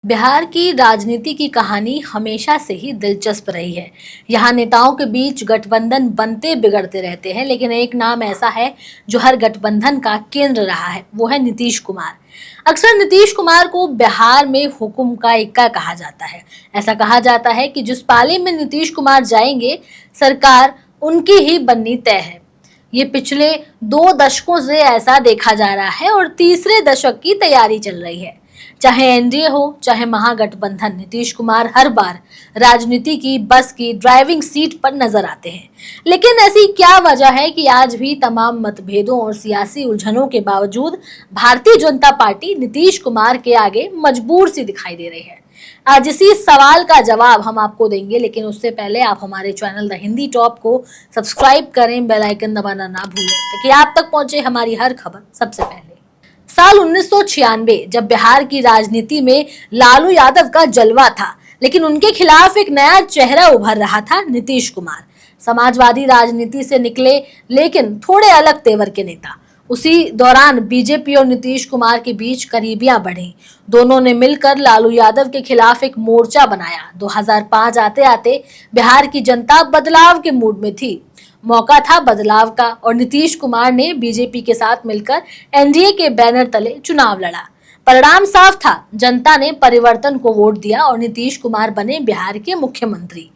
बिहार की राजनीति की कहानी हमेशा से ही दिलचस्प रही है। यहाँ नेताओं के बीच गठबंधन बनते बिगड़ते रहते हैं, लेकिन एक नाम ऐसा है जो हर गठबंधन का केंद्र रहा है, वो है नीतीश कुमार। अक्सर नीतीश कुमार को बिहार में हुकुम का इक्का कहा जाता है। ऐसा कहा जाता है कि जिस पाले में नीतीश कुमार जाएंगे, सरकार उनकी ही बननी तय है। ये पिछले 2 दशकों से ऐसा देखा जा रहा है और तीसरे दशक की तैयारी चल रही है। चाहे एनडीए हो चाहे महागठबंधन, नीतीश कुमार हर बार राजनीति की बस की ड्राइविंग सीट पर नजर आते हैं। लेकिन ऐसी क्या वजह है कि आज भी तमाम मतभेदों और सियासी उलझनों के बावजूद भारतीय जनता पार्टी नीतीश कुमार के आगे मजबूर सी दिखाई दे रही है? आज इसी सवाल का जवाब हम आपको देंगे, लेकिन उससे पहले आप हमारे चैनल द हिंदी टॉप को सब्सक्राइब करें, बेल आइकन दबाना ना भूलें ताकि आप तक पहुंचे हमारी हर खबर सबसे पहले। साल 1996 जब बिहार की राजनीति में लालू यादव का जलवा था, लेकिन उनके खिलाफ एक नया चेहरा उभर रहा था, नीतीश कुमार। समाजवादी राजनीति से निकले, लेकिन थोड़े अलग तेवर के नेता। उसी दौरान बीजेपी और नीतीश कुमार के बीच करीबियां बढ़ी। दोनों ने मिलकर लालू यादव के खिलाफ एक मोर्चा बनाया। 2005 आते आते बिहार की जनता बदलाव के मूड में थी। मौका था बदलाव का और नीतीश कुमार ने बीजेपी के साथ मिलकर एनडीए के बैनर तले चुनाव लड़ा। परिणाम साफ था, जनता ने परिवर्तन को वोट दिया और नीतीश कुमार बने बिहार के मुख्यमंत्री।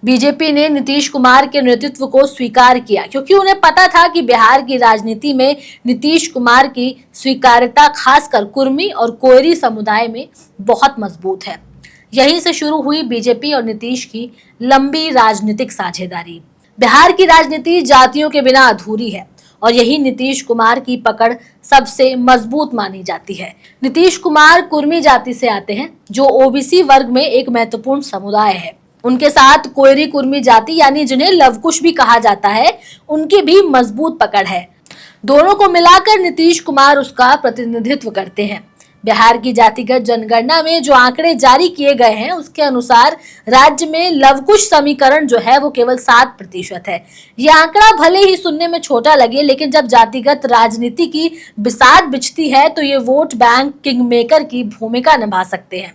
बीजेपी ने नीतीश कुमार के नेतृत्व को स्वीकार किया, क्योंकि उन्हें पता था कि बिहार की राजनीति में नीतीश कुमार की स्वीकार्यता खासकर कुर्मी और कोयरी समुदाय में बहुत मजबूत है। यहीं से शुरू हुई बीजेपी और नीतीश की लंबी राजनीतिक साझेदारी। बिहार की राजनीति जातियों के बिना अधूरी है और यही नीतीश कुमार की पकड़ सबसे मजबूत मानी जाती है। नीतीश कुमार कुर्मी जाति से आते हैं, जो ओबीसी वर्ग में एक महत्वपूर्ण समुदाय है। उनके साथ कोयरी कुर्मी जाति यानी जिन्हें लवकुश भी कहा जाता है, उनकी भी मजबूत पकड़ है। दोनों को मिलाकर नीतीश कुमार उसका प्रतिनिधित्व करते हैं। बिहार की जातिगत जनगणना में जो आंकड़े जारी किए गए हैं, उसके अनुसार राज्य में लवकुश समीकरण जो है वो केवल 7% है। यह आंकड़ा भले ही सुनने में छोटा लगे, लेकिन जब जातिगत राजनीति की बिसात बिछती है तो ये वोट बैंक किंग मेकर की भूमिका निभा सकते हैं।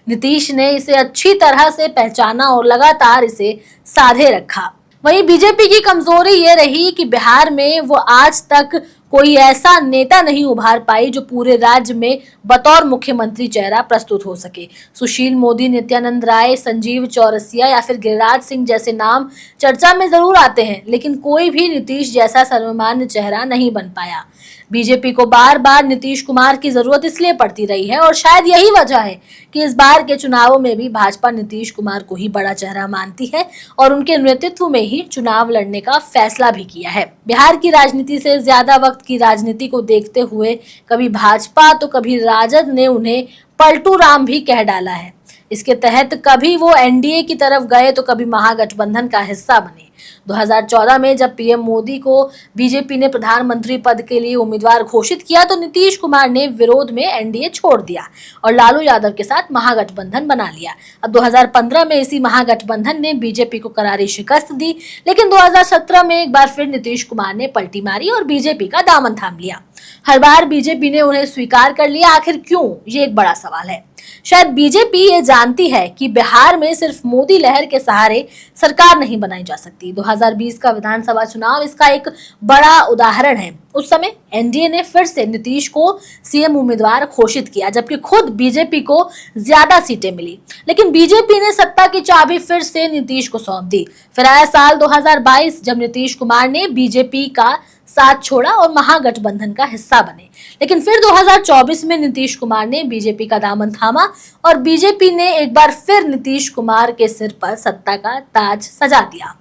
नीतीश ने इसे अच्छी तरह से पहचाना और लगातार इसे साधे रखा। वहीं बीजेपी की कमजोरी ये रही कि बिहार में वो आज तक कोई ऐसा नेता नहीं उभार पाई जो पूरे राज्य में बतौर मुख्यमंत्री चेहरा प्रस्तुत हो सके। सुशील मोदी, नित्यानंद राय, संजीव चौरसिया या फिर गिरिराज सिंह जैसे नाम चर्चा में जरूर आते हैं, लेकिन कोई भी नीतीश जैसा सर्वमान्य चेहरा नहीं बन पाया। बीजेपी को बार बार नीतीश कुमार की जरूरत इसलिए पड़ती रही है और शायद यही वजह है कि इस बार के चुनावों में भी भाजपा नीतीश कुमार को ही बड़ा चेहरा मानती है और उनके नेतृत्व में ही चुनाव लड़ने का फैसला भी किया है। बिहार की राजनीति से ज्यादा वक्त की राजनीति को देखते हुए कभी भाजपा तो कभी राजद ने उन्हें पलटू राम भी कह डाला है। इसके तहत कभी वो एनडीए की तरफ गए तो कभी महागठबंधन का हिस्सा बने। 2014 में जब पीएम मोदी को बीजेपी ने प्रधानमंत्री पद के लिए उम्मीदवार घोषित किया तो नीतीश कुमार ने विरोध में एनडीए छोड़ दिया और लालू यादव के साथ महागठबंधन बना लिया। अब 2015 में इसी महागठबंधन ने बीजेपी को करारी शिकस्त दी, लेकिन 2017 में एक बार फिर नीतीश कुमार ने पलटी मारी और बीजेपी का दामन थाम लिया। हर बार बीजेपी ने उन्हें स्वीकार कर लिया, आखिर क्यों? ये एक बड़ा सवाल है। शायद बीजेपी ये जानती है कि बिहार में सिर्फ मोदी लहर के सहारे सरकार नहीं बनाई जा सकती। 2020 का विधानसभा चुनाव इसका एक बड़ा उदाहरण है। उस समय एनडीए ने फिर से नीतीश को सीएम उम्मीदवार घोषित किया, जबकि खुद बीजेपी को ज्यादा सीटें मिली, लेकिन बीजेपी ने सत्ता की चाबी फिर से नीतीश को सौंप दी। फिर आया साल 2022 जब नीतीश कुमार ने बीजेपी का साथ छोड़ा और महागठबंधन का हिस्सा बने, लेकिन फिर 2024 में नीतीश कुमार ने बीजेपी का दामन थामा और बीजेपी ने एक बार फिर नीतीश कुमार के सिर पर सत्ता का ताज सजा दिया।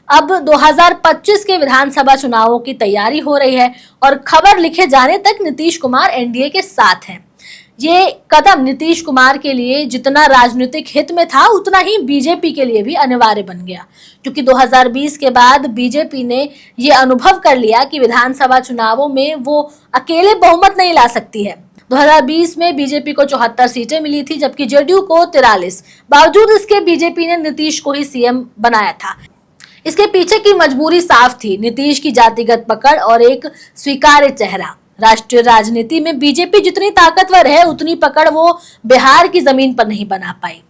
अब 2025 के विधानसभा चुनावों की तैयारी हो रही है और खबर लिखे जाने तक नीतीश कुमार एनडीए के साथ हैं। ये कदम नीतीश कुमार के लिए जितना राजनीतिक हित में था, उतना ही बीजेपी के लिए भी अनिवार्य बन गया, क्योंकि 2020 के बाद बीजेपी ने ये अनुभव कर लिया कि विधानसभा चुनावों में वो अकेले बहुमत नहीं ला सकती है। 2020 में बीजेपी को 74 सीटें मिली थी, जबकि जेडीयू को 43। बावजूद इसके बीजेपी ने नीतीश को ही सीएम बनाया था। इसके पीछे की मजबूरी साफ थी, नीतीश की जातिगत पकड़ और एक स्वीकार्य चेहरा। राष्ट्रीय राजनीति में बीजेपी जितनी ताकतवर है उतनी पकड़ वो बिहार की जमीन पर नहीं बना पाई।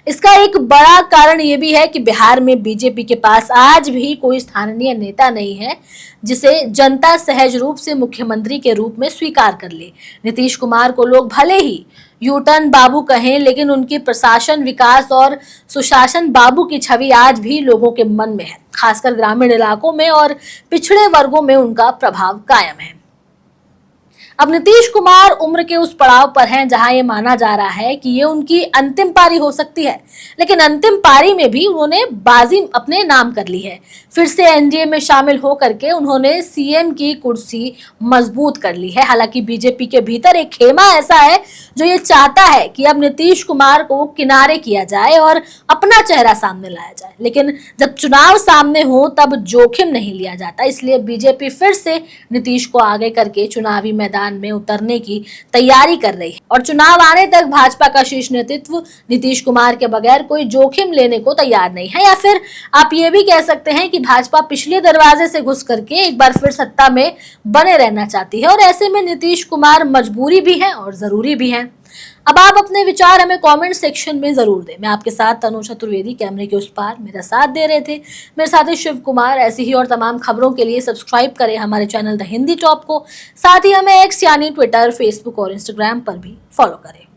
इसका एक बड़ा कारण ये भी है कि बिहार में बीजेपी के पास आज भी कोई स्थानीय नेता नहीं है जिसे जनता सहज रूप से मुख्यमंत्री के रूप में स्वीकार कर ले। नीतीश कुमार को लोग भले ही यूटर्न बाबू कहें, लेकिन उनकी प्रशासन, विकास और सुशासन बाबू की छवि आज भी लोगों के मन में है। खासकर ग्रामीण इलाकों में और पिछड़े वर्गों में उनका प्रभाव कायम है। अब नीतीश कुमार उम्र के उस पड़ाव पर हैं जहां ये माना जा रहा है कि ये उनकी अंतिम पारी हो सकती है, लेकिन अंतिम पारी में भी उन्होंने बाजी अपने नाम कर ली है। फिर से एनडीए में शामिल होकर के उन्होंने सीएम की कुर्सी मजबूत कर ली है। हालांकि बीजेपी के भीतर एक खेमा ऐसा है जो ये चाहता है कि अब नीतीश कुमार को किनारे किया जाए और अपना चेहरा सामने लाया जाए, लेकिन जब चुनाव सामने हो तब जोखिम नहीं लिया जाता। इसलिए बीजेपी फिर से नीतीश को आगे करके चुनावी मैदान में उतरने की तैयारी कर रही है और चुनाव आने तक भाजपा का शीर्ष नेतृत्व नीतीश कुमार के बगैर कोई जोखिम लेने को तैयार नहीं है। या फिर आप ये भी कह सकते हैं कि भाजपा पिछले दरवाजे से घुस करके एक बार फिर सत्ता में बने रहना चाहती है और ऐसे में नीतीश कुमार मजबूरी भी है और जरूरी भी है। अब आप अपने विचार हमें कमेंट सेक्शन में जरूर दें। मैं आपके साथ तनु चतुर्वेदी, कैमरे के उस पार मेरा साथ दे रहे थे मेरे साथी शिव कुमार। ऐसी ही और तमाम खबरों के लिए सब्सक्राइब करें हमारे चैनल द हिंदी टॉप को। साथ ही हमें एक्स यानी ट्विटर, फेसबुक और इंस्टाग्राम पर भी फॉलो करें।